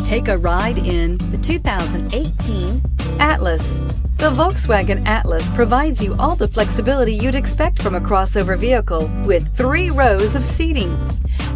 Take a ride in the 2018 Atlas. The Volkswagen Atlas provides you all the flexibility you'd expect from a crossover vehicle with 3 rows of seating.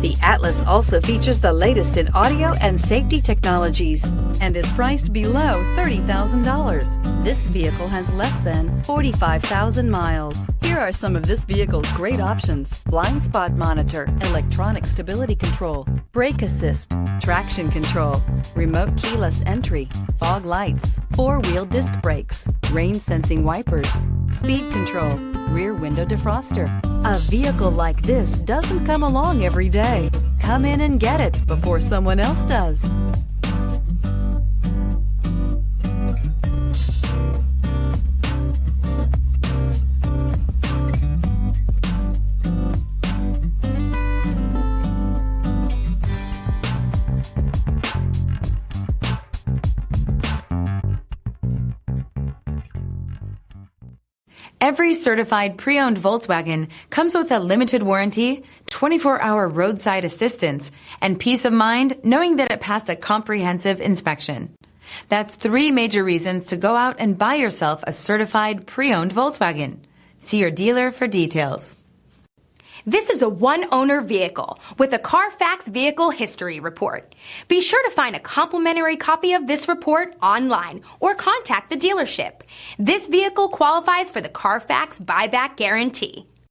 The Atlas also features the latest in audio and safety technologies and is priced below $30,000. This vehicle has less than 45,000 miles. Here are some of this vehicle's great options: blind spot monitor, electronic stability control, brake assist, traction control, remote keyless entry, fog lights, 4-wheel disc brakes, rain sensing wipers, speed control, rear window defroster. A vehicle like this doesn't come along every day. Come in and get it before someone else does. Every certified pre-owned Volkswagen comes with a limited warranty, 24-hour roadside assistance, and peace of mind knowing that it passed a comprehensive inspection. That's 3 major reasons to go out and buy yourself a certified pre-owned Volkswagen. See your dealer for details. This is a one-owner vehicle with a CARFAX Vehicle History Report. Be sure to find a complimentary copy of this report online or contact the dealership. This vehicle qualifies for the CARFAX Buyback Guarantee.